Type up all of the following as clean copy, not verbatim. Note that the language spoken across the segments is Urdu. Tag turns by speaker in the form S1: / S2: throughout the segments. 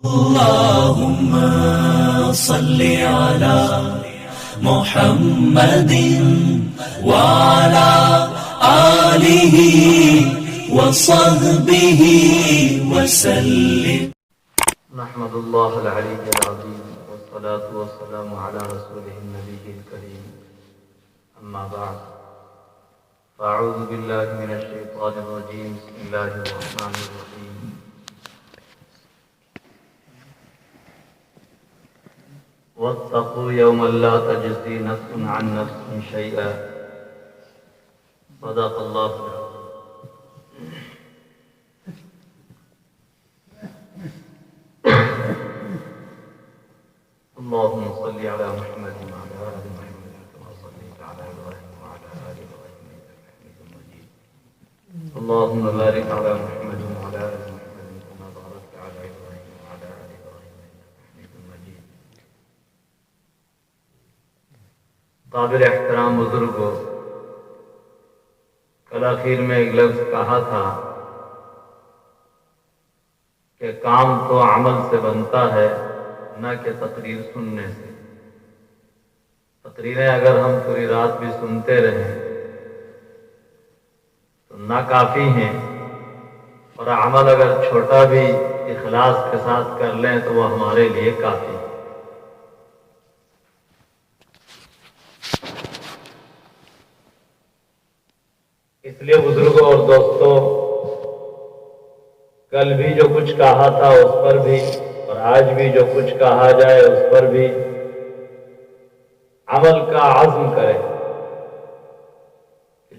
S1: اللهم صل على محمد وعلى آله وصحبه وسلم.
S2: نحمد الله العلي العظيم والصلاة والسلام على رسوله النبي الكريم. أما بعد، فأعوذ بالله من الشيطان الرجيم. بسم الله الرحمن الرحيم. واتقوا يوما لا تجزي نفس عن نفس شيئا. صدق الله العظيم. اللهم صل على محمد وعلى آل محمد كما صليت على إبراهيم وعلى آل إبراهيم إنك حميد مجيد. اللهم بارك على محمد وعلى آل محمد كما باركت على إبراهيم وعلى آل إبراهيم إنك حميد مجيد. قابل احترام بزرگوں، کل آخر میں ایک لفظ کہا تھا کہ کام تو عمل سے بنتا ہے، نہ کہ تقریر سننے سے. تقریریں اگر ہم پوری رات بھی سنتے رہیں تو نہ کافی ہیں، اور عمل اگر چھوٹا بھی اخلاص کے ساتھ کر لیں تو وہ ہمارے لیے کافی ہے. اس لیے بزرگوں اور دوستوں، کل بھی جو کچھ کہا تھا اس پر بھی، اور آج بھی جو کچھ کہا جائے اس پر بھی عمل کا عزم کریں.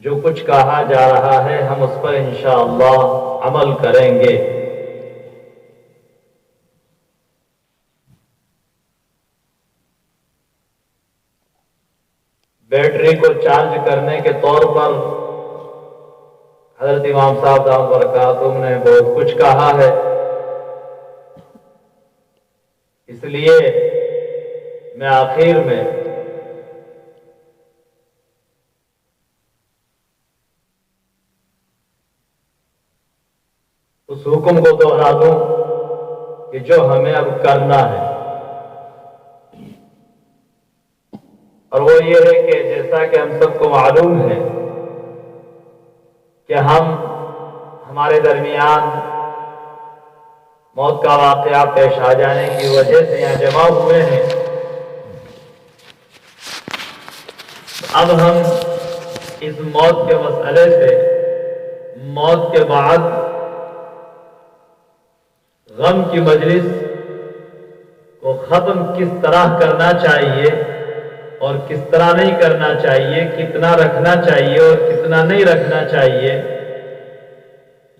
S2: جو کچھ کہا جا رہا ہے ہم اس پر انشاءاللہ عمل کریں گے. بیٹری کو چارج کرنے کے طور پر حضرت امام صاحب دامت برکاتہم نے بہت کچھ کہا ہے. اس لیے میں آخر میں اس حکم کو دوہرا دوں کہ جو ہمیں اب کرنا ہے، اور وہ یہ ہے کہ جیسا کہ ہم سب کو معلوم ہے کہ ہمارے درمیان موت کا واقعہ پیش آ جانے کی وجہ سے یہاں جمع ہوئے ہیں. اب ہم اس موت کے مسئلے سے موت کے بعد غم کی مجلس کو ختم کس طرح کرنا چاہیے اور کس طرح نہیں کرنا چاہیے، کتنا رکھنا چاہیے اور کتنا نہیں رکھنا چاہیے،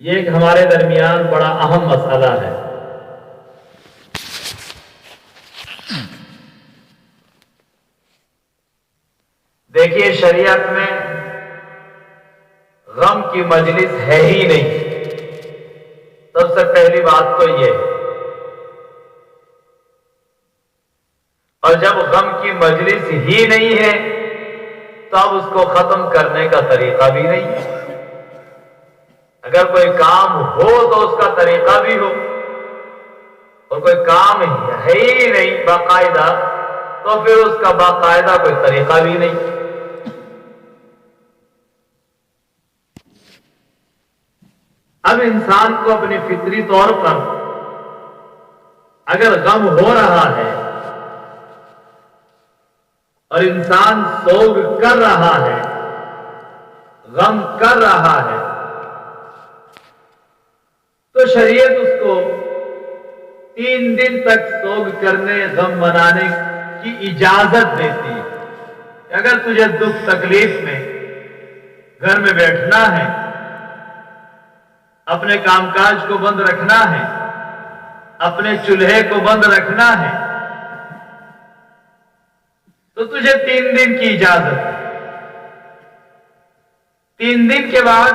S2: یہ ایک ہمارے درمیان بڑا اہم مسئلہ ہے. دیکھیے، شریعت میں غم کی مجلس ہے ہی نہیں. سب سے پہلی بات تو یہ ہے. اور جب غم کی مجلس ہی نہیں ہے تو اب اس کو ختم کرنے کا طریقہ بھی نہیں ہے. اگر کوئی کام ہو تو اس کا طریقہ بھی ہو، اور کوئی کام ہے ہی نہیں باقاعدہ تو پھر اس کا باقاعدہ کوئی طریقہ بھی نہیں. اب انسان کو اپنی فطری طور پر اگر غم ہو رہا ہے اور انسان سوگ کر رہا ہے، غم کر رہا ہے، تو شریعت اس کو 3 دن تک سوگ کرنے، غم منانے کی اجازت دیتی ہے. اگر تجھے دکھ تکلیف میں گھر میں بیٹھنا ہے، اپنے کام کاج کو بند رکھنا ہے، اپنے چولہے کو بند رکھنا ہے، تو تجھے 3 دن کی اجازت ہے. 3 دن کے بعد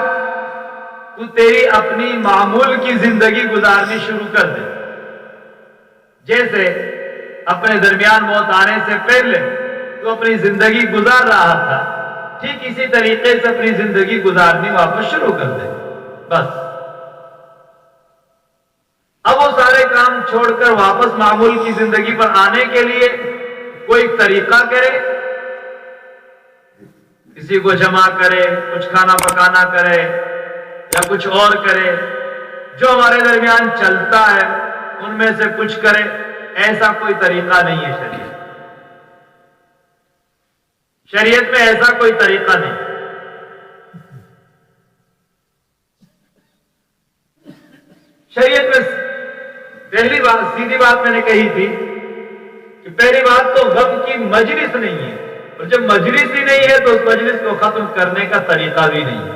S2: تو تیری اپنی معمول کی زندگی گزارنی شروع کر دے. جیسے اپنے درمیان موت آنے سے پہلے تو اپنی زندگی گزار رہا تھا، ٹھیک اسی طریقے سے اپنی زندگی گزارنی واپس شروع کر دے. بس اب وہ سارے کام چھوڑ کر واپس معمول کی زندگی پر آنے کے لیے کوئی طریقہ کرے، کسی کو جمع کرے، کچھ کھانا پکانا کرے یا کچھ اور کرے، جو ہمارے درمیان چلتا ہے ان میں سے کچھ کرے، ایسا کوئی طریقہ نہیں ہے شریعت میں ایسا کوئی طریقہ نہیں۔ شریعت میں پہلی بات، سیدھی بات میں نے کہی تھی کہ پہلی بات تو غم کی مجلس نہیں ہے، اور جب مجلس ہی نہیں ہے تو اس مجلس کو ختم کرنے کا طریقہ بھی نہیں ہے۔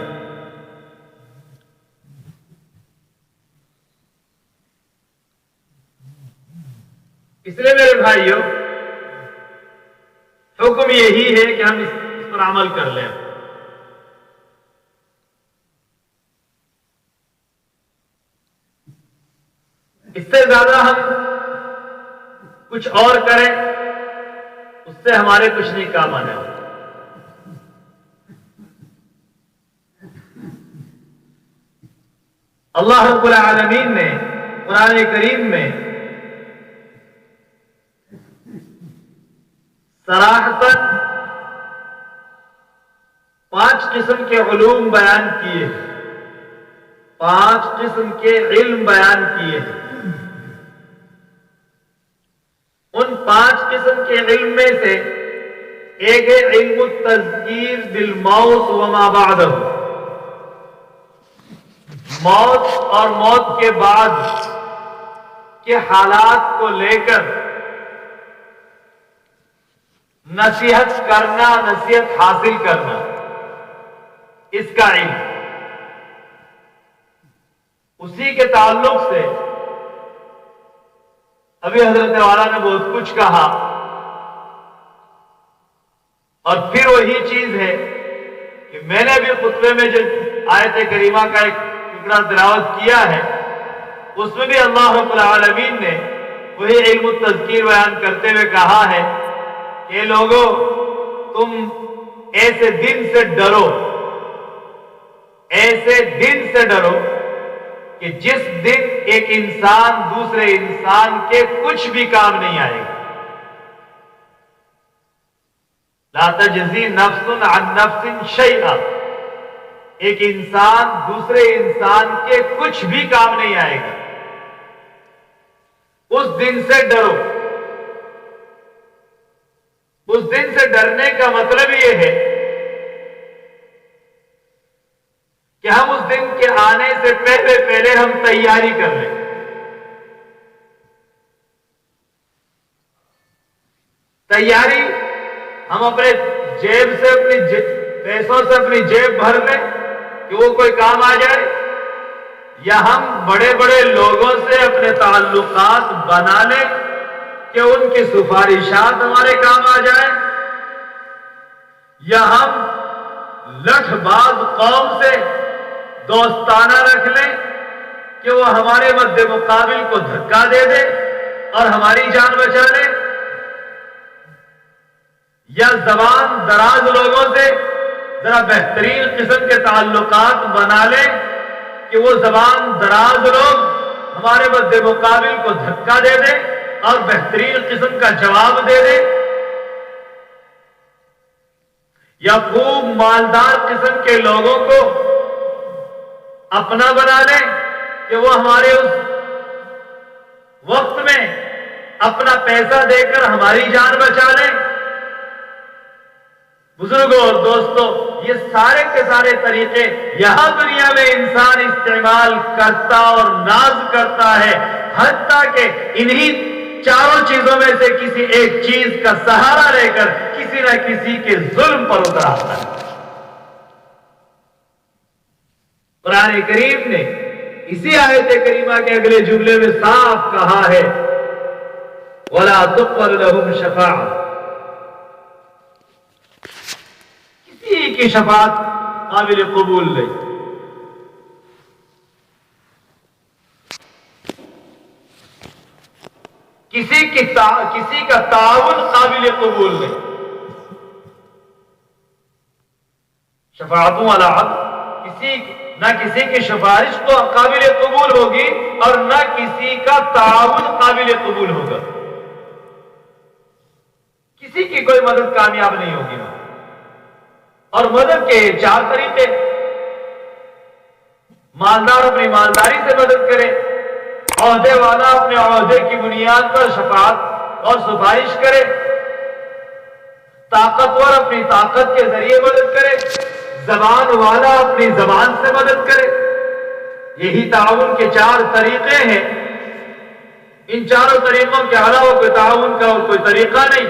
S2: اس لیے میرے بھائیوں، حکم یہی ہے کہ ہم اس پر عمل کر لیں۔ اس سے زیادہ ہم کچھ اور کریں، اس سے ہمارے کچھ نہیں کام آنے والا۔ اللہ رب العالمین نے قرآن کریم میں صراحتاً 5 قسم کے علوم بیان کیے، 5 قسم کے علم بیان کیے ہیں۔ ان 5 قسم کے علم میں سے ایک ہے علم التذکیر بالموت وما بعدہ، موت اور موت کے بعد کے حالات کو لے کر نصیحت کرنا، نصیحت حاصل کرنا، اس کا علم۔ اسی کے تعلق سے ابھی حضرت والا نے بہت کچھ کہا، اور پھر وہی چیز ہے کہ میں نے ابھی خطبے میں جو آیت کریمہ کا ایک ٹکڑا تلاوت کیا ہے، اس میں بھی اللہ رب العالمین نے وہی علم التذکیر بیان کرتے ہوئے کہا ہے کہ لوگوں، تم ایسے دن سے ڈرو، ایسے دن سے ڈرو کہ جس دن ایک انسان دوسرے انسان کے کچھ بھی کام نہیں آئے گا۔ لا تجزی نفس عن نفس شیئا، ایک انسان دوسرے انسان کے کچھ بھی کام نہیں آئے گا۔ اس دن سے ڈرو۔ اس دن سے ڈرنے کا مطلب یہ ہے کہ ہم اس دن کے آنے سے پہلے ہم تیاری کر لیں۔ تیاری ہم اپنے جیب سے، اپنی پیسوں سے اپنی جیب بھر لیں کہ وہ کوئی کام آ جائے، یا ہم بڑے بڑے لوگوں سے اپنے تعلقات بنا لیں کہ ان کی سفارشات ہمارے کام آ جائیں، یا ہم لٹھ باز قوم سے دوستانہ رکھ لیں کہ وہ ہمارے مد مقابل کو دھکا دے دے اور ہماری جان بچا لے، یا زبان دراز لوگوں سے ذرا بہترین قسم کے تعلقات بنا لیں کہ وہ زبان دراز لوگ ہمارے مد مقابل کو دھکا دے دے اور بہترین قسم کا جواب دے دے، یا خوب مالدار قسم کے لوگوں کو اپنا بنا لیں کہ وہ ہمارے اس وقت میں اپنا پیسہ دے کر ہماری جان بچا لیں۔ بزرگوں اور دوستوں، یہ سارے کے سارے طریقے یہاں دنیا میں انسان استعمال کرتا اور ناز کرتا ہے، حتیٰ کہ انہی چاروں چیزوں میں سے کسی ایک چیز کا سہارا لے کر کسی نہ کسی کے ظلم پر اتر آتا ہے۔ قرآن کریم نے اسی آیت کریمہ کے اگلے جملے میں صاف کہا ہے وَلَا تُقْبَلُ لَهُمْ شَفَاعَةٌ، کسی کی شفاعت قابل قبول نہیں۔ کسی کا تعاون قابل قبول نہیں۔ شفاعتوں والا حق، کسی نہ کسی کی سفارش کو قابل قبول ہوگی اور نہ کسی کا تعاون قابل قبول ہوگا. کسی کی کوئی مدد کامیاب نہیں ہوگی. اور مدد کے 4 طریقے: مالدار اپنی مالداری سے مدد کرے، عہدے والا اپنے عہدے کی بنیاد پر شفاعت اور سفارش کرے، طاقتور اپنی طاقت کے ذریعے مدد کرے، زبان والا اپنی زبان سے مدد کرے. یہی تعاون کے 4 طریقے ہیں. ان 4 طریقوں کے علاوہ کوئی تعاون کا اور کوئی طریقہ نہیں.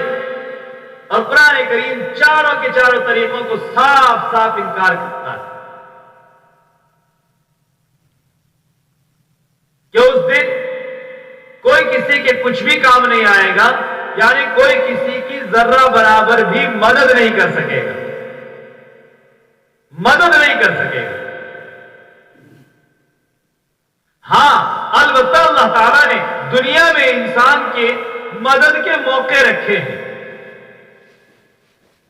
S2: اور قرآن کریم چاروں کے 4 طریقوں کو صاف صاف انکار کرتا ہے کہ اس دن کوئی کسی کے کچھ بھی کام نہیں آئے گا، یعنی کوئی کسی کی ذرہ برابر بھی مدد نہیں کر سکے گا. مدد نہیں کر سکے گا. ہاں البتہ اللہ تعالیٰ نے دنیا میں انسان کے مدد کے موقع رکھے ہیں.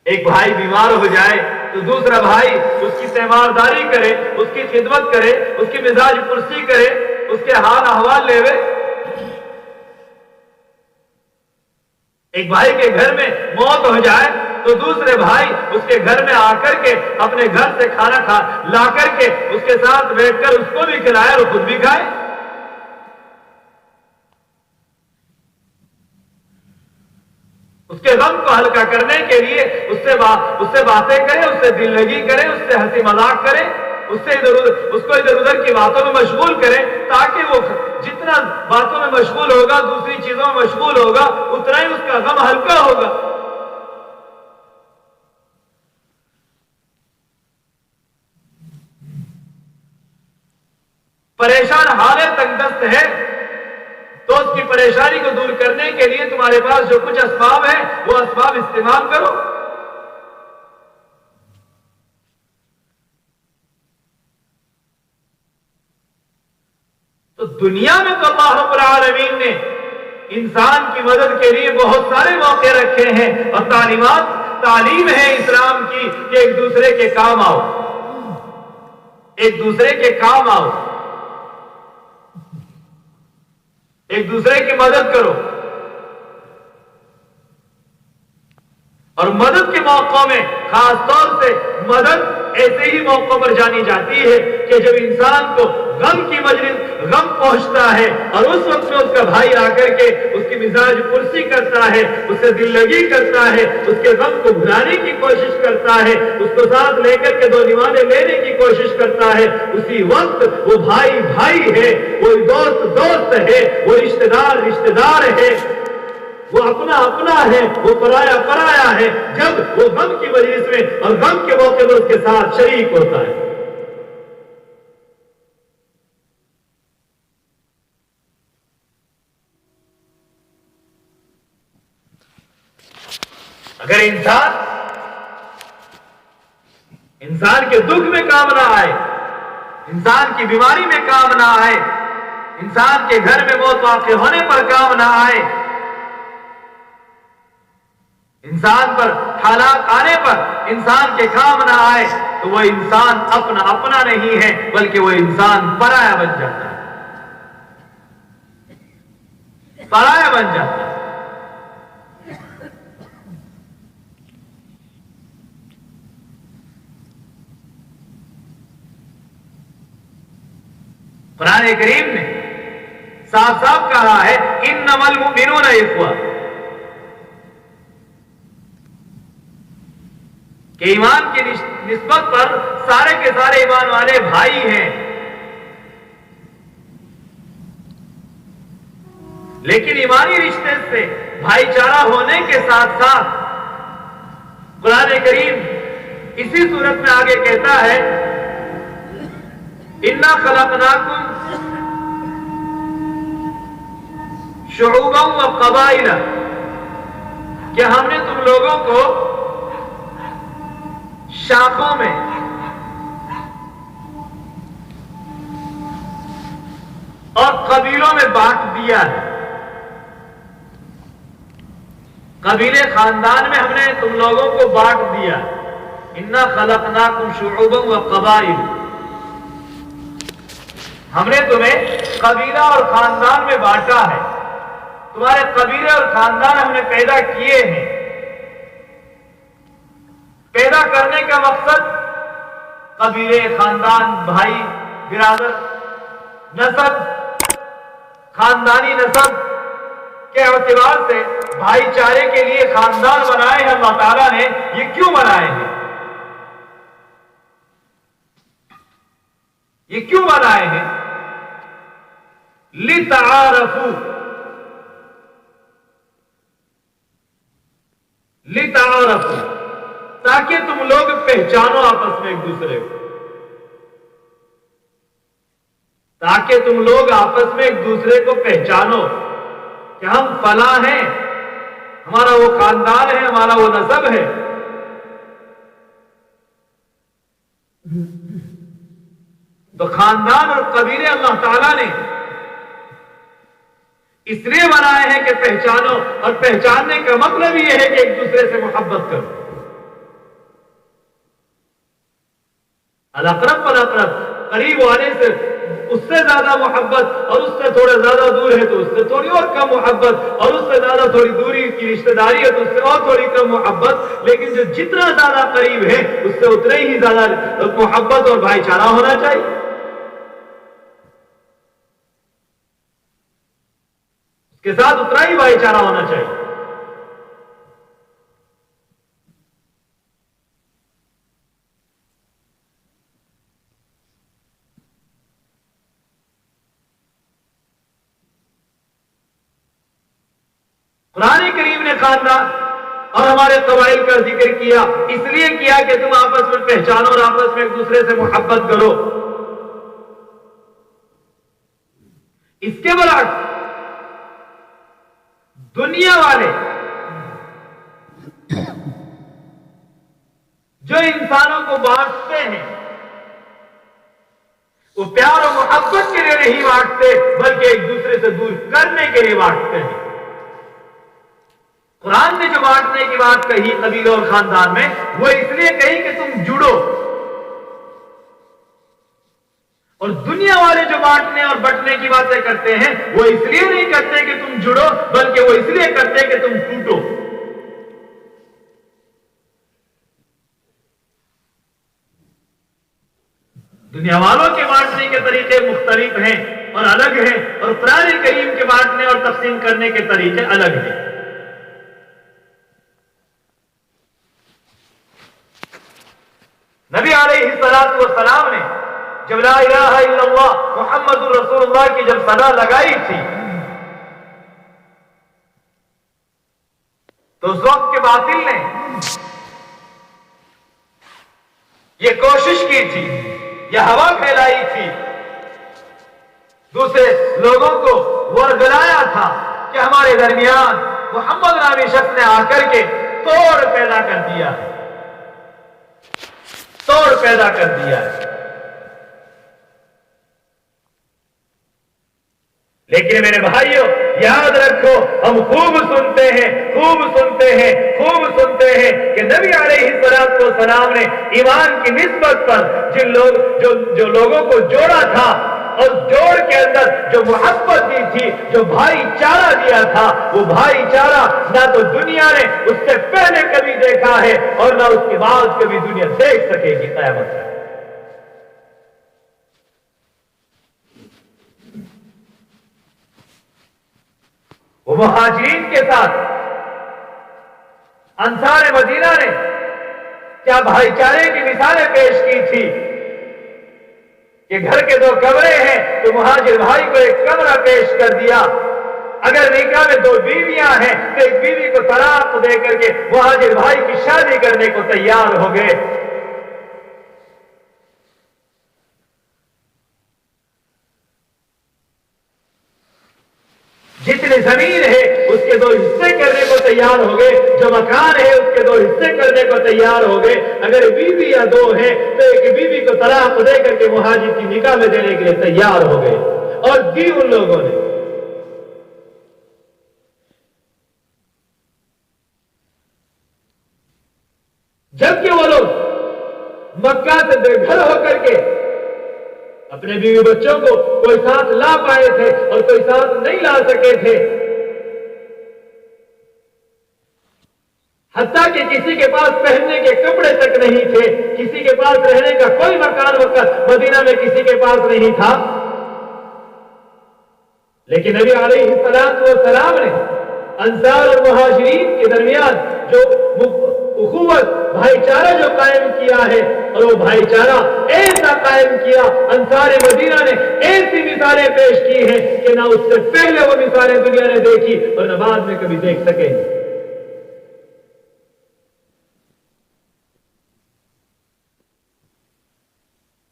S2: ایک بھائی بیمار ہو جائے تو دوسرا بھائی اس کی تیمارداری کرے، اس کی خدمت کرے، اس کی مزاج پرسی کرے، اس کے حال احوال لے. ایک بھائی کے گھر میں موت ہو جائے تو دوسرے بھائی اس کے گھر میں آ کر کے اپنے گھر سے کھانا لا کر کے اس کے ساتھ بیٹھ کر اس کو بھی کھلائے اور خود بھی کھائے. اس کے غم کو ہلکا کرنے کے لیے اس سے باتیں کرے، اس سے دل لگی کرے، اس سے ہنسی مذاق کرے، اس کو ادھر ادھر کی باتوں میں مشغول کرے، تاکہ وہ جتنا باتوں میں مشغول ہوگا، دوسری چیزوں میں مشغول ہوگا، اتنا ہی اس کا غم ہلکا ہوگا. پریشان حالے تنگ دست ہے تو اس کی پریشانی کو دور کرنے کے لیے تمہارے پاس جو کچھ اسباب ہیں وہ اسباب استعمال کرو. تو دنیا میں تو اللہ رب العالمین نے انسان کی مدد کے لیے بہت سارے موقع رکھے ہیں، اور تعلیم ہے اسلام کی کہ ایک دوسرے کے کام آؤ، ایک دوسرے کے کام آؤ، ایک دوسرے کی مدد کرو. اور مدد کے موقعوں میں خاص طور سے مدد ایسے ہی موقعوں پر جانی جاتی ہے کہ جب انسان کو غم کی مجلس غم پہنچتا ہے اور اس وقت میں اس کا بھائی آ کر کے اس کی مزاج پرسی کرتا ہے، اس سے دل لگی کرتا ہے، اس کے غم کو بھلانے کی کوشش کرتا ہے، اس کو ساتھ لے کر کے 2 نوالے لینے کی کوشش کرتا ہے، اسی وقت وہ بھائی بھائی ہے، وہ دوست دوست ہے، وہ رشتہ دار رشتہ دار ہے، وہ اپنا اپنا ہے، وہ پرایا پرایا ہے، جب وہ غم کی مجلس میں اور غم کے موقع پر اس کے ساتھ شریک ہوتا ہے. اگر انسان کے دکھ میں کام نہ آئے، انسان کی بیماری میں کام نہ آئے، انسان کے گھر میں موت واقع ہونے پر کام نہ آئے، انسان پر حالات آنے پر انسان کے کام نہ آئے، تو وہ انسان اپنا نہیں ہے، بلکہ وہ انسان پرایا بن جاتا ہے، پرایا بن جاتا ہے. قرآن کریم نے صاف صاف کہا ہے انما المؤمنون اخوہ، کہ ایمان کی نسبت پر سارے کے سارے ایمان والے بھائی ہیں. لیکن ایمانی رشتے سے بھائی چارہ ہونے کے ساتھ ساتھ قرآن کریم اسی صورت میں آگے کہتا ہے اِنَّا خَلَقْنَاكُمْ شُعُوبًا وَقَبَائِلَ، کہ ہم نے تم لوگوں کو شاخوں میں اور قبیلوں میں بانٹ دیا ہے. قبیلے خاندان میں ہم نے تم لوگوں کو بانٹ دیا. اِنَّا خَلَقْنَاكُمْ شُعُوبًا وَقَبَائِلَ، ہم نے تمہیں قبیلہ اور خاندان میں بانٹا ہے، تمہارے قبیلے اور خاندان ہم نے پیدا کیے ہیں۔ پیدا کرنے کا مقصد قبیلے، خاندان، بھائی، برادر، نسب، خاندانی نسب کے اعتبار سے بھائی چارے کے لیے خاندان بنائے ہیں اللہ تعالیٰ نے۔ یہ کیوں بنائے ہیں؟ یہ کیوں بنائے ہیں؟ لِتَعَارَفُوا، لِتَعَارَفُوا، تاکہ تم لوگ پہچانو آپس میں ایک دوسرے کو، تاکہ تم لوگ آپس میں ایک دوسرے کو پہچانو کہ ہم فلاں ہیں، ہمارا وہ خاندان ہے، ہمارا وہ نسب ہے۔ تو خاندان اور قبیلے اللہ تعالیٰ نے اس لیے بنائے ہیں کہ پہچانو، اور پہچاننے کا مطلب یہ ہے کہ ایک دوسرے سے محبت کرو۔ الاقرب فالاقرب، قریب والے سے اس سے زیادہ محبت، اور اس سے تھوڑا زیادہ دور ہے تو اس سے تھوڑی اور کم محبت، اور اس سے زیادہ تھوڑی دوری کی رشتہ داری ہے تو اس سے اور تھوڑی کم محبت، لیکن جو جتنا زیادہ قریب ہے اس سے اتنا ہی زیادہ محبت اور بھائی چارہ ہونا چاہیے، اس کے ساتھ اتنا ہی بھائی چارہ ہونا چاہیے۔ قرآن کریم نے خاندان اور ہمارے قبائل کا ذکر کیا، اس لیے کیا کہ تم آپس میں پہچانو اور آپس میں ایک دوسرے سے محبت کرو۔ اس کے برعکس دنیا والے جو انسانوں کو بانٹتے ہیں وہ پیار و محبت کے لیے نہیں بانٹتے، بلکہ ایک دوسرے سے دور کرنے کے لیے بانٹتے ہیں۔ قرآن نے جو بانٹنے کی بات کہی قبیلوں اور خاندان میں، وہ اس لیے کہی کہ تم جڑو، اور دنیا والے جو بانٹنے اور بٹنے کی باتیں کرتے ہیں وہ اس لیے نہیں کرتے کہ تم جڑو، بلکہ وہ اس لیے کرتے کہ تم ٹوٹو۔ دنیا والوں کے بانٹنے کے طریقے مختلف ہیں اور الگ ہیں، اور قرآن کریم کے بانٹنے اور تقسیم کرنے کے طریقے الگ ہیں۔ نبی علیہ الصلوۃ والسلام نے جب لا الہ الا اللہ محمد الرسول اللہ کی جب صدا لگائی تھی تو اس وقت کے باطل نے یہ کوشش کی تھی، یہ ہوا پھیلائی تھی، دوسرے لوگوں کو ورگلایا تھا کہ ہمارے درمیان محمد نامی شخص نے آ کر کے توڑ پیدا کر دیا ہے، توڑ پیدا کر دیا ہے۔ لیکن میرے بھائیوں یاد رکھو، ہم خوب سنتے ہیں کہ نبی علیہ الصلوۃ والسلام نے ایمان کی نسبت پر جو لوگوں کو جوڑا تھا اور جوڑ کے اندر جو محبت دی تھی، جو بھائی چارہ دیا تھا، وہ بھائی چارہ نہ تو دنیا نے اس سے پہلے کبھی دیکھا ہے اور نہ اس کے بعد کبھی دنیا دیکھ سکے گی قیامت تک۔ وہ مہاجرین کے ساتھ انصار مدینہ نے کیا بھائی چارے کی مثالیں پیش کی تھی کہ گھر کے 2 کمرے ہیں تو مہاجر بھائی کو ایک کمرہ پیش کر دیا، اگر نکاح میں 2 بیویاں ہیں تو ایک بیوی کو طلاق دے کر کے مہاجر بھائی کی شادی کرنے کو تیار ہو گئے۔ جتنی زمین ہے اس کے 2 حصے کرنے کو تیار ہو گئے، جو مکان ہے اس کے 2 حصے کرنے کو تیار ہو گئے، اگر بیوی یا 2 ہیں تو ایک بیوی کو طلاق دے کر کے مہاجر کی نکاح میں دینے کے لیے تیار ہو گئے، اور دی ان لوگوں نے۔ جبکہ وہ لوگ مکہ سے بے گھر ہو کر کے اپنے بیوی بچوں کو کوئی ساتھ لا پائے تھے اور کوئی ساتھ نہیں لا سکے تھے، حتیٰ کہ کسی کے پاس پہننے کے کپڑے تک نہیں تھے، کسی کے پاس رہنے کا کوئی مکان وقت مدینہ میں کسی کے پاس نہیں تھا، لیکن نبی علیہ السلام نے انصار اور مہاجرین کے درمیان جو اخوت بھائی چارہ جو قائم کیا ہے، اور وہ بھائی چارہ ایسا قائم کیا، انصار مدینہ نے ایسی مثالیں پیش کی ہیں کہ نہ اس سے پہلے وہ مثالیں دنیا نے دیکھی اور نہ بعد میں کبھی دیکھ سکیں گے۔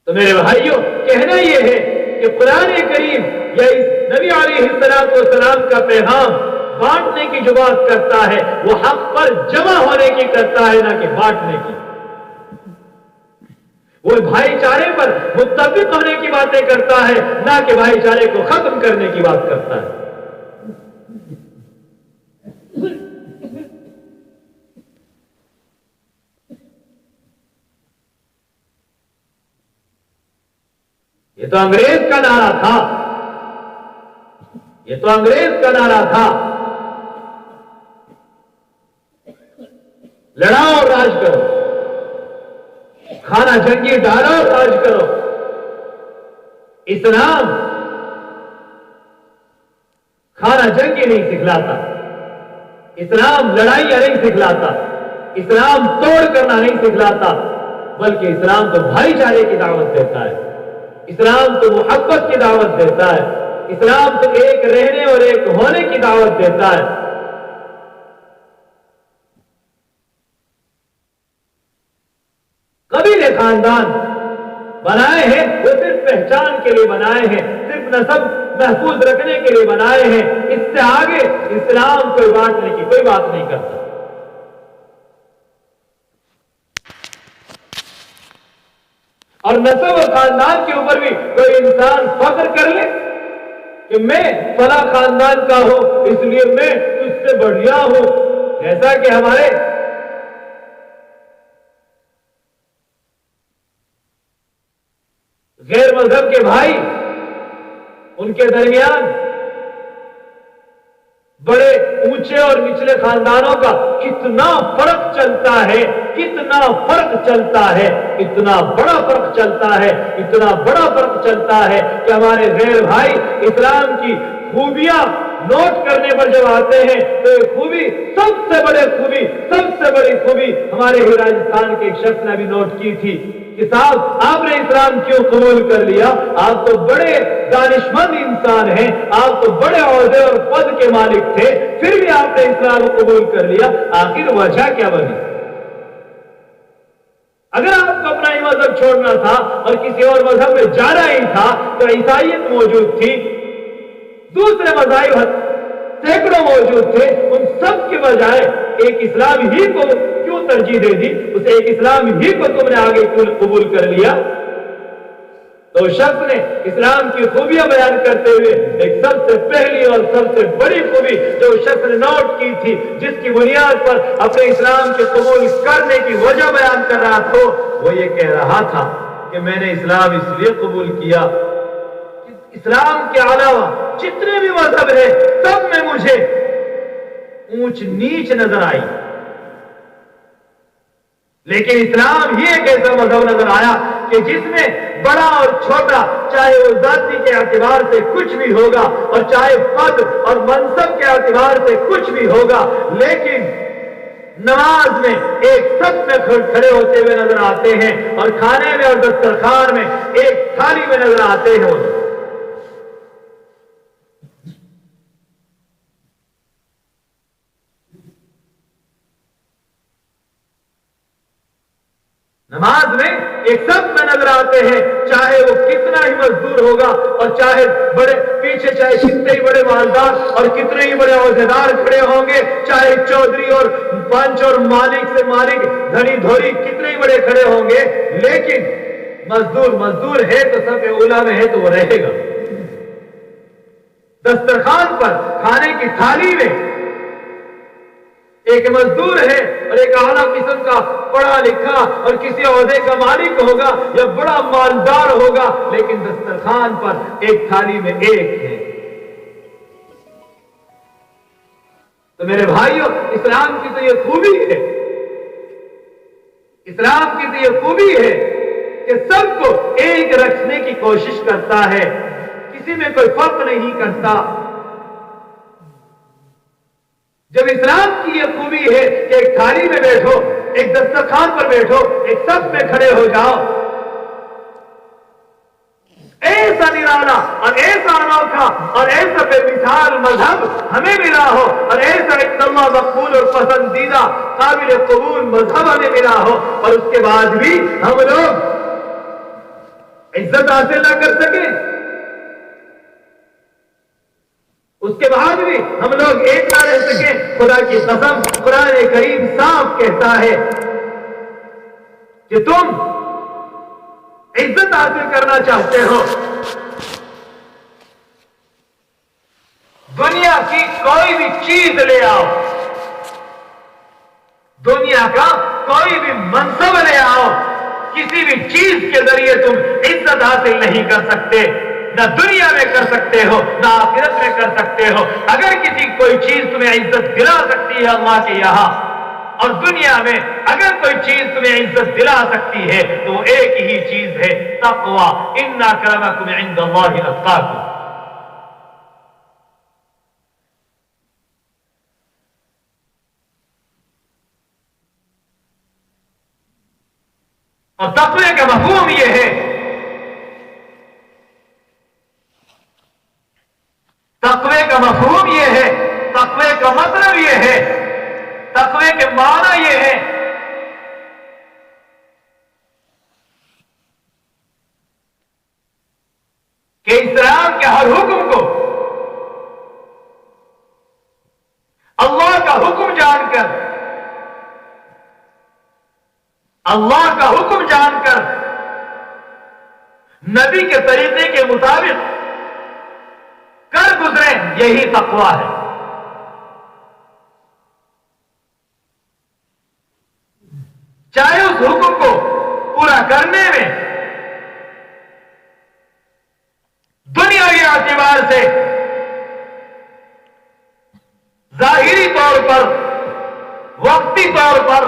S2: تو میرے بھائیوں، کہنا یہ ہے کہ قرآن کریم یا اس نبی علیہ السلام کا پیغام بانٹنے کی جو بات کرتا ہے وہ حق پر جمع ہونے کی کرتا ہے، نہ کہ بانٹنے کی۔ وہ بھائی چارے پر متفق ہونے کی باتیں کرتا ہے، نہ کہ بھائی چارے کو ختم کرنے کی بات کرتا ہے۔ یہ تو انگریز کا نعرہ تھا، یہ تو انگریز کا نعرہ تھا، لڑاؤ اور راج کرو، کھانا جنگی ڈالو اور راج کرو۔ اسلام کھانا جنگی نہیں سکھلاتا، اسلام لڑائیاں نہیں سکھلاتا، اسلام توڑ کرنا نہیں سکھلاتا، بلکہ اسلام تو بھائی چارے کی دعوت دیتا ہے، اسلام تو محبت کی دعوت دیتا ہے، اسلام تو ایک رہنے اور ایک ہونے کی دعوت دیتا ہے۔ قبیلے خاندان بنائے ہیں وہ صرف پہچان کے لیے بنائے ہیں، صرف نسب محفوظ رکھنے کے لیے بنائے ہیں، اس سے آگے اسلام کوئی بانٹنے کی کوئی بات نہیں کرتا۔ اور نسب اور خاندان کے اوپر بھی کوئی انسان فخر کر لے کہ میں فلاں خاندان کا ہوں اس لیے میں تجھ سے بڑھیا ہوں، جیسا کہ ہمارے غیر مذہب کے بھائی، ان کے درمیان بڑے اونچے اور نچلے خاندانوں کا کتنا فرق چلتا ہے، کتنا فرق چلتا ہے، اتنا بڑا فرق چلتا ہے، اتنا بڑا فرق چلتا ہے کہ ہمارے غیر بھائی اسلام کی خوبیاں نوٹ کرنے پر جب آتے ہیں تو یہ خوبی سب سے بڑی خوبی ہمارے ہی راجستھان کے ایک شخص نے بھی نوٹ کی تھی کہ صاحب آپ نے اسلام کیوں قبول کر لیا؟ آپ تو بڑے دانشمند انسان ہیں، آپ تو بڑے عہدے اور پد کے مالک تھے، پھر بھی آپ نے اسلام قبول کر لیا، آخر وجہ کیا بنی؟ اگر آپ کو اپنا ہی مذہب چھوڑنا تھا اور کسی اور مذہب میں جانا ہی تھا تو عیسائیت موجود تھی، دوسرے مذاہب سینکڑوں موجود تھے، ان سب کے بجائے ایک اسلام ہی کو کیوں ترجیح دے دی؟ اس ایک اسلام ہی کو تم نے آگے کیوں قبول کر لیا؟ تو شخص نے اسلام کی خوبیاں بیان کرتے ہوئے ایک سب سے پہلی اور سب سے بڑی خوبی جو شخص نے نوٹ کی تھی، جس کی بنیاد پر اپنے اسلام کے قبول کرنے کی وجہ بیان کر رہا تھا، وہ یہ کہہ رہا تھا کہ میں نے اسلام اس لیے قبول کیا کہ اسلام کے علاوہ جتنے بھی مذہب ہیں سب میں مجھے اونچ نیچ نظر آئی، لیکن اسلام ہی ایک ایسا مذہب نظر آیا کہ جس میں بڑا اور چھوٹا، چاہے وہ ذاتی کے اعتبار سے کچھ بھی ہوگا اور چاہے پد اور منصب کے اعتبار سے کچھ بھی ہوگا، لیکن نماز میں ایک سب میں کھڑے ہوتے ہوئے نظر آتے ہیں اور کھانے میں اور دسترخوان میں ایک تھالی میں نظر آتے ہیں۔ نماز میں ایک سب میں نظر آتے ہیں، چاہے وہ کتنا ہی مزدور ہوگا اور چاہے بڑے پیچھے چاہے کتنے ہی بڑے مالدار اور کتنے ہی بڑے عہدیدار کھڑے ہوں گے، چاہے چودھری اور پنچ اور مالک سے مالک دھنی دھوری کتنے ہی بڑے کھڑے ہوں گے، لیکن مزدور ہے تو سب اولا میں ہے تو وہ رہے گا۔ دسترخوان پر کھانے کی تھالی میں ایک مزدور ہے اور ایک اعلیٰ قسم کا پڑھا لکھا اور کسی عہدے کا مالک ہوگا یا بڑا مالدار ہوگا، لیکن دسترخوان پر ایک تھالی میں ایک ہے۔ تو میرے بھائیوں، اسلام کی تو یہ خوبی ہے، اسلام کی تو یہ خوبی ہے کہ سب کو ایک رکھنے کی کوشش کرتا ہے، کسی میں کوئی فرق نہیں کرتا۔ جب اسلام کی یہ خوبی ہے کہ ایک تھالی میں بیٹھو، ایک دسترخوان پر بیٹھو، ایک صف میں کھڑے ہو جاؤ، ایسا نرالا اور ایسا انوکھا اور ایسا بے مثال مذہب ہمیں ملا ہو، اور ایسا ایک اللہ مقبول اور پسندیدہ قابل قبول مذہب ہمیں ملا ہو، اور اس کے بعد بھی ہم لوگ عزت حاصل نہ کر سکیں، اس کے بعد بھی ہم لوگ ایک نہ رہ سکیں۔ خدا کی قسم، قرآن کریم صاف کہتا ہے کہ تم عزت حاصل کرنا چاہتے ہو، دنیا کی کوئی بھی چیز لے آؤ، دنیا کا کوئی بھی منصب لے آؤ، کسی بھی چیز کے ذریعے تم عزت حاصل نہیں کر سکتے، نہ دنیا میں کر سکتے ہو نہ آخرت میں کر سکتے ہو۔ اگر کسی کوئی چیز تمہیں عزت دلا سکتی ہے اللہ کے یہاں، اور دنیا میں اگر کوئی چیز تمہیں عزت دلا سکتی ہے تو وہ ایک ہی چیز ہے، تقوی۔ ان اکرمکم عند اللہ اتقاکم۔ اور تقوی کا مفہوم یہ ہے، تقوی کا مفہوم یہ ہے، تقوی کا مطلب یہ ہے، تقوی کے معنی یہ ہے کہ اسلام کے ہر حکم کو اللہ کا حکم جان کر، اللہ کا حکم جان کر نبی کے طریقے کے مطابق کر گزرے، یہی تقوی ہے۔ چاہے اس حکم کو پورا کرنے میں دنیاوی اعتبار سے ظاہری طور پر، وقتی طور پر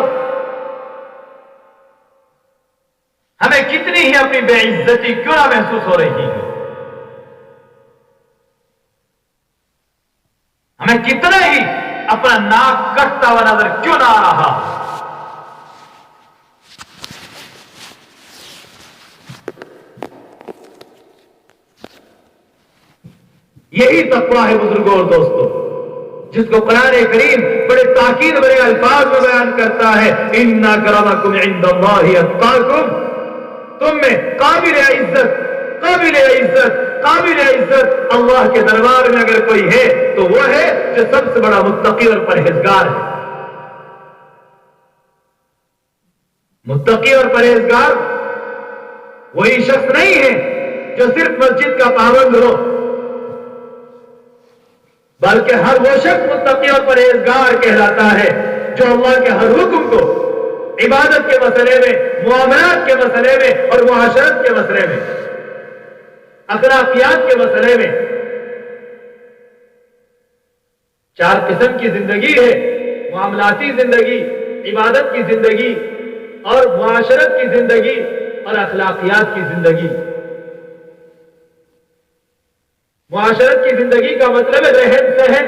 S2: ہمیں کتنی ہی اپنی بے عزتی کیوں نہ محسوس ہو رہی ہے، ہمیں کتنا ہی اپنا ناک کٹتا ہوا نظر کیوں نہ آ رہا، یہی تقویٰ ہے بزرگوں اور دوستوں، جس کو قرآن کریم بڑے تاکید بڑے الفاظ میں بیان کرتا ہے، ان اکرمکم عند اللہ اتقاکم۔ تم میں قابل عزت، قابل عزت، قابل عزت اللہ کے دربار میں اگر کوئی ہے تو وہ ہے جو سب سے بڑا متقی اور پرہیزگار ہے۔ متقی اور پرہیزگار وہی شخص نہیں ہے جو صرف مسجد کا پابند ہو، بلکہ ہر وہ شخص متقی اور پرہیزگار کہلاتا ہے جو اللہ کے ہر حکم کو عبادت کے مسئلے میں، معاملات کے مسئلے میں اور معاشرت کے مسئلے میں، اخلاقیات کے مسئلے میں، چار قسم کی زندگی ہے، معاملاتی زندگی، عبادت کی زندگی اور معاشرت کی زندگی اور اخلاقیات کی زندگی۔ معاشرت کی زندگی کا مطلب ہے رہن سہن،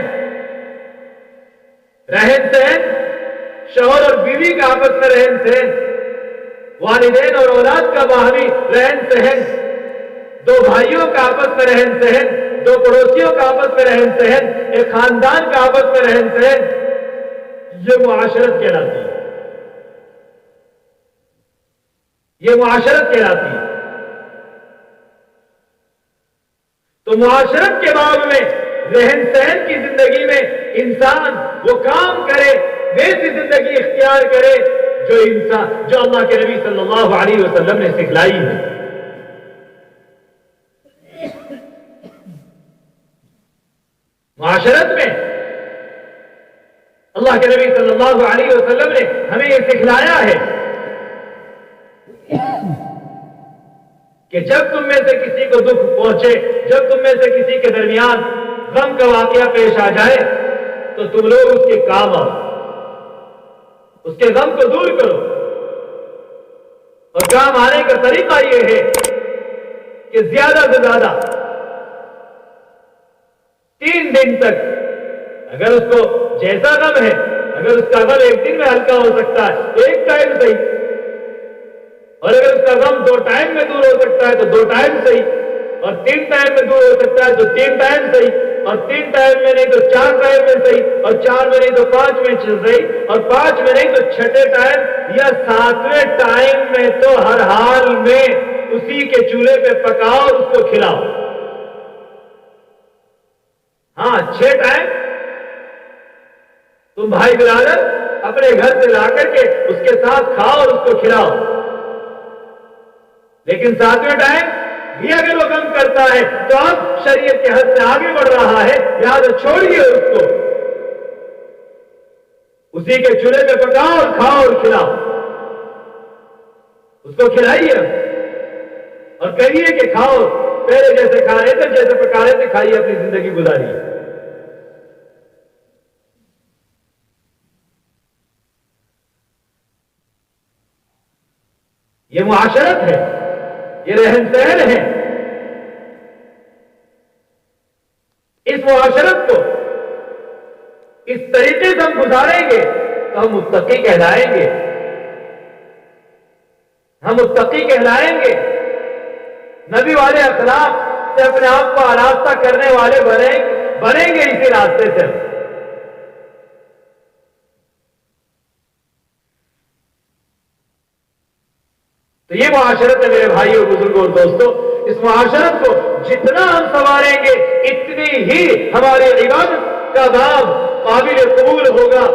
S2: رہن سہن، شوہر اور بیوی کا آپس میں رہن سہن، والدین اور اولاد کا باہمی رہن سہن، دو بھائیوں کا آپس میں رہن سہن، دو پڑوسیوں کا آپس میں رہن سہن، ایک خاندان کا آپس میں رہن سہن، یہ معاشرت کہلاتی ہے، یہ معاشرت کہلاتی ہے۔ تو معاشرت کے باب میں، رہن سہن کی زندگی میں انسان وہ کام کرے، ویسی زندگی اختیار کرے جو اللہ کے نبی صلی اللہ علیہ وسلم نے سکھلائی ہے۔ معاشرت میں اللہ کے نبی صلی اللہ علیہ وسلم نے ہمیں یہ سکھلایا ہے کہ جب تم میں سے کسی کو دکھ پہنچے، جب تم میں سے کسی کے درمیان غم کا واقعہ پیش آ جائے تو تم لوگ اس کے کام آؤ، اس کے غم کو دور کرو۔ اور کام آنے کا طریقہ یہ ہے کہ زیادہ سے زیادہ 3 دن تک، اگر اس کو جیسا غم ہے، اگر اس کا غم ایک دن میں ہلکا ہو سکتا ہے تو ایک ٹائم صحیح، اور اگر اس کا غم 2 ٹائم میں دور ہو سکتا ہے تو 2 ٹائم صحیح، اور 3 ٹائم میں دور ہو سکتا ہے تو 3 ٹائم صحیح، اور 3 ٹائم میں نہیں تو 4 ٹائم میں صحیح، اور 4 میں نہیں تو 5 میں صحیح، اور 5 میں نہیں تو 6 ٹائم یا 7ویں ٹائم میں تو ہر حال میں اسی کے چولہے پہ پکاؤ اور اس کو کھلاؤ۔ ہاں 6 ٹائم تم بھائی برادر اپنے گھر سے لا کر کے اس کے ساتھ کھاؤ اور اس کو کھلاؤ، لیکن 7ویں ٹائم بھی اگر وہ غم کرتا ہے تو اب شریعت کے حد سے آگے بڑھ رہا ہے، لہٰذا چھوڑیے اس کو، اسی کے چولہے پہ پکاؤ اور کھاؤ اور کھلاؤ، اس کو کھلائیے اور کہیے کہ کھاؤ، پہلے جیسے کھا رہے تھے، جیسے پکا رہے تھے کھائیے، اپنی زندگی گزاریے۔ یہ معاشرت ہے، یہ رہن سہن ہے۔ اس معاشرت کو اس طریقے سے ہم گزاریں گے تو ہم متقی کہلائیں گے، ہم متقی کہلائیں گے، نبی والے اخلاق سے اپنے آپ کو آراستہ کرنے والے بنیں گے اسی راستے سے۔ تو یہ معاشرت ہے میرے بھائیوں، بزرگوں اور دوستوں، اس معاشرت کو جتنا ہم سنواریں گے اتنی ہی ہماری عبادت کا باب قابل قبول ہوگا،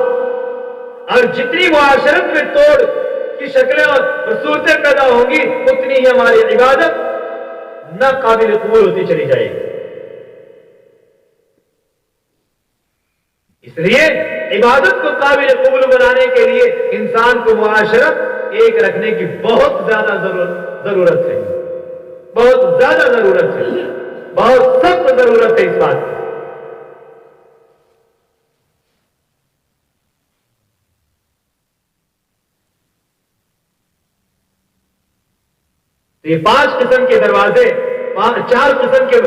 S2: اور جتنی معاشرت میں توڑ کی شکلیں اور صورتیں پیدا ہوں گی اتنی ہی ہماری عبادت نہ قابل قبول ہوتی چلی جائے گی۔ اس لیے عبادت کو قابل قبول بنانے کے لیے انسان کو معاشرت ایک رکھنے کی بہت زیادہ ضرورت ہے، بہت زیادہ ضرورت ہے، بہت سخت ضرورت ہے اس بات کی۔ یہ 5 قسم کے دروازے، 4 قسم کی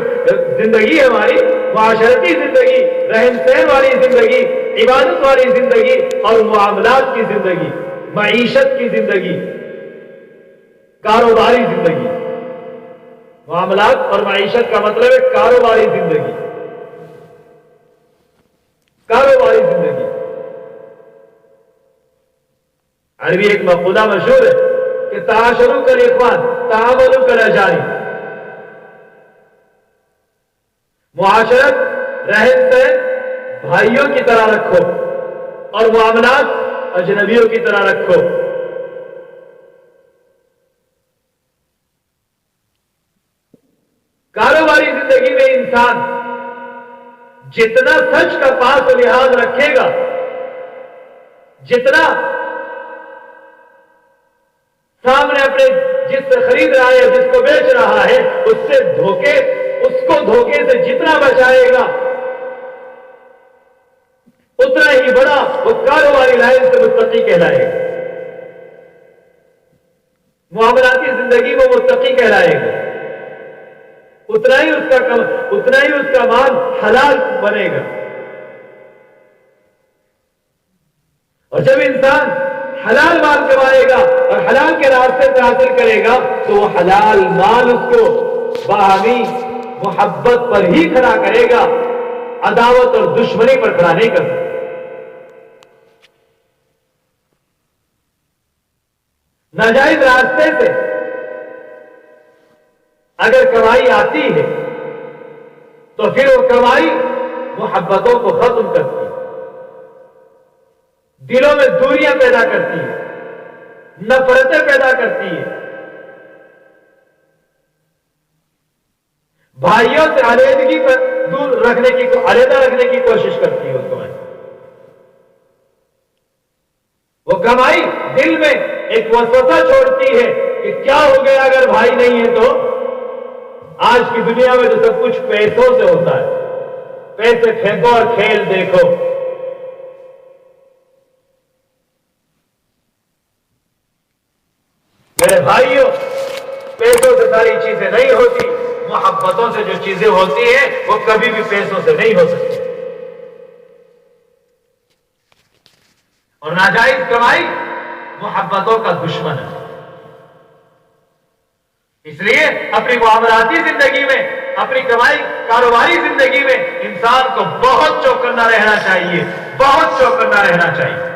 S2: زندگی ہماری، معاشرتی زندگی، رہن سہن والی زندگی، عبادت والی زندگی اور معاملات کی زندگی، معیشت کی زندگی، کاروباری زندگی۔ معاملات اور معیشت کا مطلب ہے کاروباری زندگی، کاروباری زندگی۔ عربی ایک مقولہ مشہور ہے کہ تعاشروا کالاخوان تعاملوا کالاجاری۔ معاشرت رہن سہن بھائیوں کی طرح رکھو اور معاملات اجنبیوں کی طرح رکھو۔ کاروباری زندگی میں انسان جتنا سچ کا پاس و لحاظ رکھے گا، جتنا سامنے اپنے جس سے خرید رہا ہے، جس کو بیچ رہا ہے، اس کو دھوکے سے جتنا بچائے گا اتنا ہی بڑا وہ کاروباری لائن سے متقی کہلائے گا، معاملاتی زندگی میں متقی کہلائے گا، اتنا ہی اس کا مال حلال بنے گا۔ اور جب انسان حلال مال کمائے گا اور حلال کے راستے سے حاصل کرے گا تو وہ حلال مال اس کو باہمی محبت پر ہی کھڑا کرے گا، عداوت اور دشمنی پر کھڑا نہیں کر سکتا۔ ناجائز راستے سے اگر کمائی آتی ہے تو پھر وہ کمائی محبتوں کو ختم کرتی ہے، دلوں میں دوریاں پیدا کرتی ہے، نفرتیں پیدا کرتی ہے، بھائیوں سے علیحدہ رکھنے کی کوشش کرتی ہے اس کو۔ وہ کمائی دل میں ایک وسوسہ چھوڑتی ہے کہ کیا ہو گیا اگر بھائی نہیں ہے تو. آج کی دنیا میں تو سب کچھ پیسوں سے ہوتا ہے. پیسے پھینکو اور کھیل دیکھو. میرے بھائیوں، پیسوں سے ساری چیزیں نہیں ہوتی. محبتوں سے جو چیزیں ہوتی ہیں وہ کبھی بھی پیسوں سے نہیں ہو سکتی. اور ناجائز کمائی محبتوں کا دشمن ہے. اس لیے اپنی معاملاتی زندگی میں، اپنی کمائی کاروباری زندگی میں انسان کو بہت چوکنا رہنا چاہیے، بہت چوکنا رہنا چاہیے.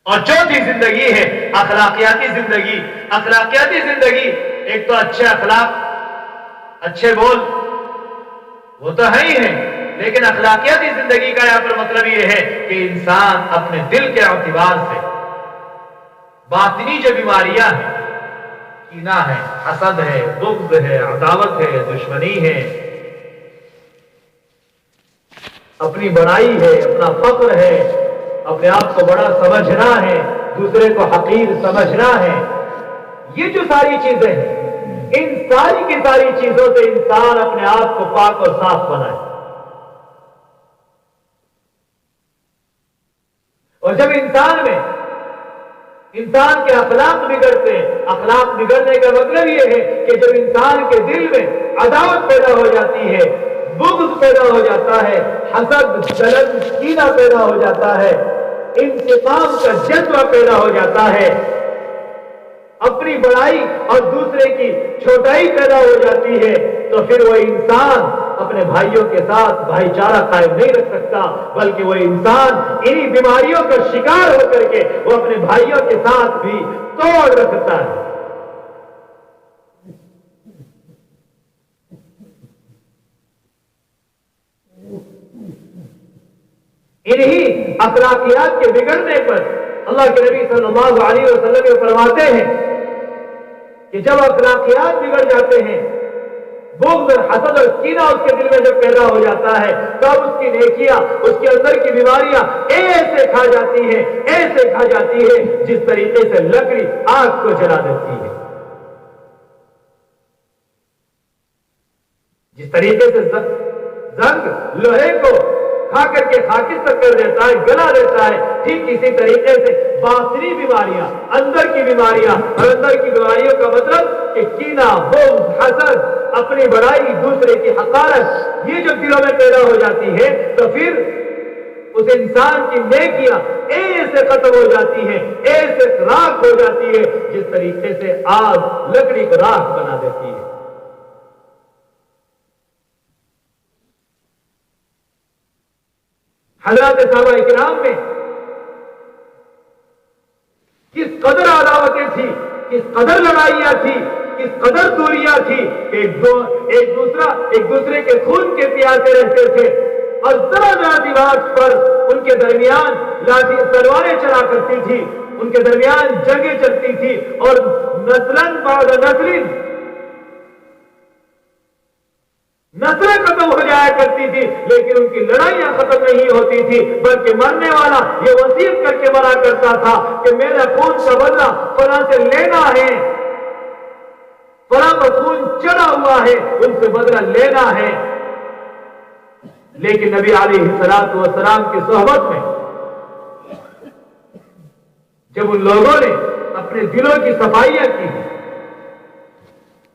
S2: اور چوتھی زندگی ہے اخلاقیاتی زندگی. اخلاقیاتی زندگی ایک تو اچھے اخلاق، اچھے بول وہ تو ہے ہی ہے، لیکن اخلاقیاتی زندگی کا یہاں پر مطلب یہ ہے کہ انسان اپنے دل کے اعتبار سے باطنی جو بیماریاں ہیں، کینہ ہے، حسد ہے، بغض ہے، عداوت ہے، دشمنی ہے، اپنی بڑائی ہے، اپنا فخر ہے، اپنے آپ کو بڑا سمجھنا ہے، دوسرے کو حقیر سمجھنا ہے، یہ جو ساری چیزیں ہیں، ان ساری کی ساری چیزوں سے انسان اپنے آپ کو پاک اور صاف بنائے. اور جب انسان میں انسان کے اخلاق بگڑتے ہیں، اخلاق بگڑنے کا مطلب یہ ہے کہ جب انسان کے دل میں عداوت پیدا ہو جاتی ہے، بغض پیدا ہو جاتا ہے، حسد، جلن، کینہ پیدا ہو جاتا ہے، انتقام کا جذبہ پیدا ہو جاتا ہے، اپنی بڑائی اور دوسرے کی چھوٹائی پیدا ہو جاتی ہے، تو پھر وہ انسان اپنے بھائیوں کے ساتھ بھائی چارہ قائم نہیں رکھ سکتا، بلکہ وہ انسان انہی بیماریوں کا شکار ہو کر کے وہ اپنے بھائیوں کے ساتھ بھی توڑ رکھتا ہے. انہی اخلاقیات کے بگڑنے پر اللہ کے نبی صلی اللہ علیہ وسلم فرماتے ہیں کہ جب اخلاقیات بگڑ جاتے ہیں، بغض اور حسد اور کینہ اس کے دل میں جب پیدا ہو جاتا ہے، تب اس کی نیکیاں، اس کے اندر کی بیماریاں ایسے کھا جاتی ہیں، ایسے کھا جاتی ہے جس طریقے سے لکڑی آگ کو جلا دیتی ہے، جس طریقے سے زنگ لوہے کو کھا کر کے خاکستر کر دیتا ہے، گلا دیتا ہے، ٹھیک اسی طریقے سے باطنی بیماریاں، اندر کی بیماریاں، اور اندر کی بیماریوں کا مطلب کہ کینہ، بغض، حسد، اپنی بڑائی، دوسرے کی حقارت، یہ جو دلوں میں پیدا ہو جاتی ہے تو پھر اس انسان کی نیکیاں ایسے ختم ہو جاتی ہیں، ایسے راکھ ہو جاتی ہے جس طریقے سے آگ لکڑی کو راکھ بنا دیتی ہے. حضرات صحابہ کرام میں کس قدر عداوتیں تھی، کس قدر لڑائیاں تھی، کس قدر دوریاں تھی کہ ایک دوسرے کے خون کے پیاسے رہتے تھے، اور ذرا ذرا سی بات پر ان کے درمیان تلواریں چلا کرتی تھی، ان کے درمیان جنگیں چلتی تھی، اور نسلن بعد نسلیں ختم ہو جایا کرتی تھی، لیکن ان کی لڑائیاں ختم نہیں ہوتی تھی، بلکہ مرنے والا یہ وصیت کر کے مرا کرتا تھا کہ میرا خون کا بدلہ فلاں سے لینا ہے، فلاں کا خون چڑھا ہوا ہے، ان سے بدلہ لینا ہے. لیکن نبی علیہ الصلوۃ والسلام کی صحبت میں جب ان لوگوں نے اپنے دلوں کی صفائیاں کی،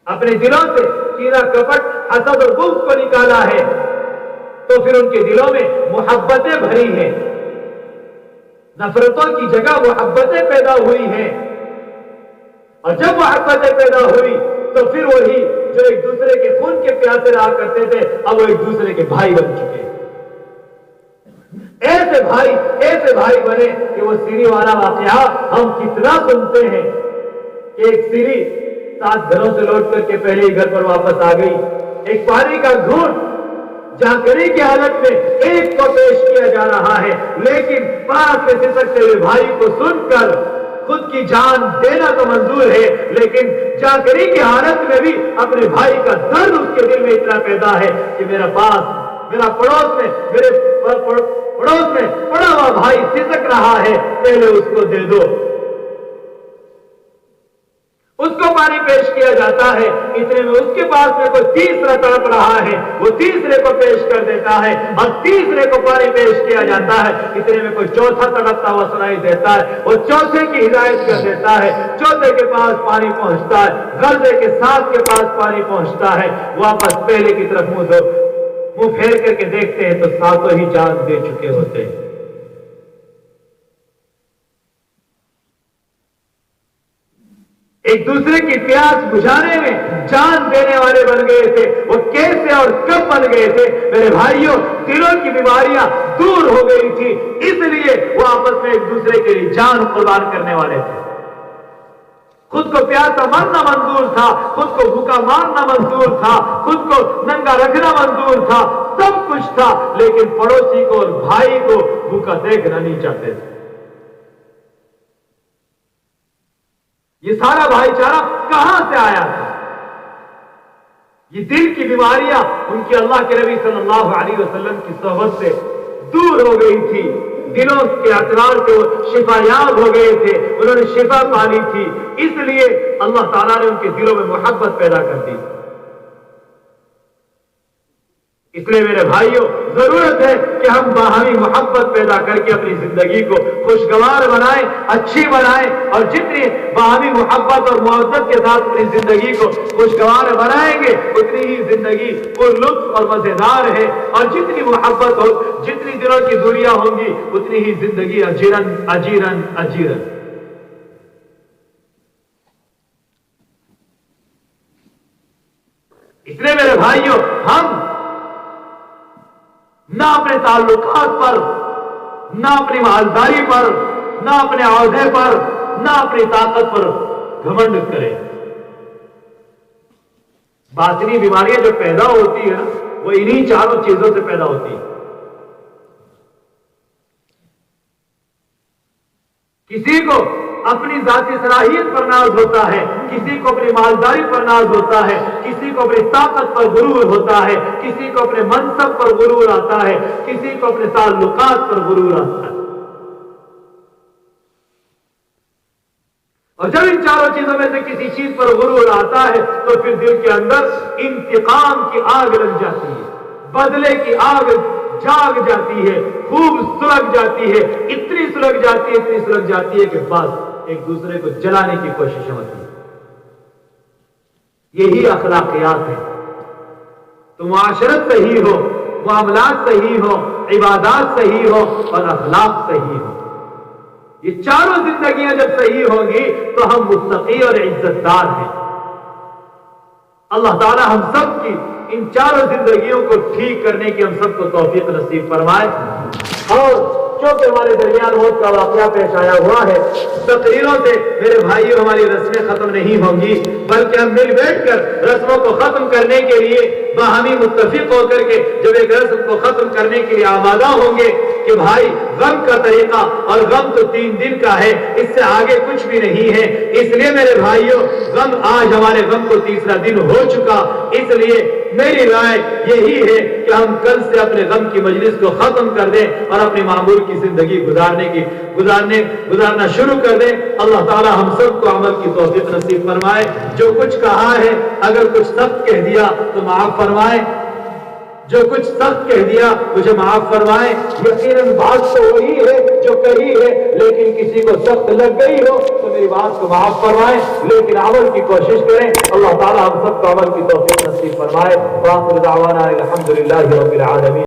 S2: اپنے دلوں سے کینہ، کپٹ، حسد اور بغض کو نکالا ہے، تو پھر ان کے دلوں میں محبتیں بھری ہیں، نفرتوں کی جگہ محبتیں پیدا ہوئی ہیں، اور جب محبتیں پیدا ہوئی تو پھر وہی جو ایک دوسرے کے خون کے پیاسے رہا کرتے تھے اب وہ ایک دوسرے کے بھائی بن چکے. ایسے بھائی بنے کہ وہ سیری والا واقعہ ہم کتنا سنتے ہیں کہ ایک سیری 7 گھروں سے لوٹ کر کے پہلے ہی گھر پر واپس آ گئی، ایک پانی کا گھونٹ جانکری کی حالت میں ایک کو پیش کیا جا رہا ہے، لیکن پاس سے سسکتے ہوئے بھائی کو سن کر خود کی جان دینا تو منظور ہے، لیکن جانکری کی حالت میں بھی اپنے بھائی کا درد اس کے دل میں اتنا پیدا ہے کہ میرا پڑوس میں میرے پڑوس میں پڑا ہوا بھائی سسک رہا ہے، پہلے اس کو دے دو۔ اس کو پانی پیش کیا جاتا ہے، اتنے میں اس کے پاس میں کوئی تیسرا تڑپ رہا ہے، وہ تیسرے کو پیش کر دیتا ہے، اور تیسرے کو پانی پیش کیا جاتا ہے، اتنے میں کوئی چوتھا تڑپتا ہوا سنائی دیتا ہے، وہ چوتھے کی ہدایت کر دیتا ہے، چوتھے کے پاس پانی پہنچتا ہے، غرضے کے ساتھ کے پاس پانی پہنچتا ہے، واپس پہلے کی طرف منہ پھیر کر کے دیکھتے ہیں تو ساتوں ہی جان دے چکے ہوتے ہیں۔ ایک دوسرے کی پیاس بجھانے میں جان دینے والے بن گئے تھے۔ وہ کیسے اور کب بن گئے تھے؟ میرے بھائیوں، دلوں کی بیماریاں دور ہو گئی تھی، اس لیے وہ آپس میں ایک دوسرے کے لیے جان قربان کرنے والے تھے۔ خود کو پیاسا مرنا منظور تھا، خود کو بھوکا مارنا منظور تھا، خود کو ننگا رکھنا منظور تھا، سب کچھ تھا، لیکن پڑوسی کو اور بھائی کو بھوکا دیکھنا نہیں چاہتے تھے۔ یہ سارا بھائی چارہ کہاں سے آیا تھا؟ یہ دل کی بیماریاں ان کی اللہ کے نبی صلی اللہ علیہ وسلم کی صحبت سے دور ہو گئی تھی، دلوں کے اعتراض سے وہ شفا یاب ہو گئے تھے، انہوں نے شفا پالی تھی، اس لیے اللہ تعالیٰ نے ان کے دلوں میں محبت پیدا کر دی۔ اس لیے میرے بھائیوں، ضرورت ہے کہ ہم باہمی محبت پیدا کر کے اپنی زندگی کو خوشگوار بنائیں، اچھی بنائیں، اور جتنی باہمی محبت اور محبت کے ساتھ اپنی زندگی کو خوشگوار بنائیں گے اتنی ہی زندگی پر لطف اور مزیدار ہے، اور جتنی محبت ہو، جتنی دلوں کی دوریاں ہوں گی اتنی ہی زندگی اجیرن اجیرن اجیرن۔ اس لیے میرے بھائیوں، ہم نہ اپنے تعلقات پر، نہ اپنی مالداری پر، نہ اپنے عہدے پر، نہ اپنی طاقت پر گھمنڈ کریں۔ باطنی بیماریاں جو پیدا ہوتی ہے وہ انہی چاروں چیزوں سے پیدا ہوتی ہے۔ کسی کو اپنی ذاتی صلاحیت پر ناز ہوتا ہے، کسی کو اپنی مالداری پر ناز ہوتا ہے، کسی کو اپنی طاقت پر غرور ہوتا ہے، کسی کو اپنے منصب پر غرور آتا ہے، کسی کو اپنے تعلقات پر غرور آتا ہے۔ اور جب ان چاروں چیزوں میں سے کسی چیز پر غرور آتا ہے تو پھر دل کے اندر انتقام کی آگ لگ جاتی ہے، بدلے کی آگ جاگ جاتی ہے، خوب سلگ جاتی ہے، اتنی سلگ جاتی ہے کہ بس ایک دوسرے کو جلانے کی کوشش ہوتی ہے۔ یہی اخلاقیات ہے۔ تو معاشرت صحیح ہو، معاملات صحیح ہو، عبادات صحیح ہو اور اخلاق صحیح ہو، یہ چاروں زندگیاں جب صحیح ہوں گی تو ہم متقی اور عزت دار ہیں۔ اللہ تعالی ہم سب کی ان چاروں زندگیوں کو ٹھیک کرنے کی ہم سب کو توفیق نصیب فرمائے۔ اور چونکہ ہمارے درمیان موت کا واقعہ پیش آیا ہوا ہے، تقریروں سے میرے بھائیوں ہماری رسمیں ختم نہیں ہوں گی، بلکہ ہم مل بیٹھ کر رسموں کو ختم کرنے کے لیے باہمی متفق ہو کر کے جب ایک رسم کو ختم کرنے کے لیے آمادہ ہوں گے کہ بھائی غم کا طریقہ، اور غم تو 3 دن کا ہے، اس سے آگے کچھ بھی نہیں ہے، اس لیے میرے بھائیوں غم آج ہمارے غم کو تیسرا دن ہو چکا، اس لیے میری رائے یہی ہے کہ ہم کل سے اپنے غم کی مجلس کو ختم کر دیں اور اپنی معمول کی زندگی گزارنا شروع کر دیں۔ اللہ تعالی ہم سب کو عمل کی توفیق نصیب فرمائے۔ جو کچھ کہا ہے اگر کچھ سخت کہہ دیا تو معاف فرمائے، جو کچھ سخت کہہ دیا مجھے معاف فرمائے۔ یقیناً بات تو وہی ہے جو کہی ہے، لیکن کسی کو سخت لگ گئی ہو تو میری بات کو معاف فرمائے، لیکن عمل کی کوشش کریں۔ اللہ تعالی ہم سب کو عمل کی توفیق نصیب فرمائے۔ وآخر دعوانا الحمدللہ رب العالمین۔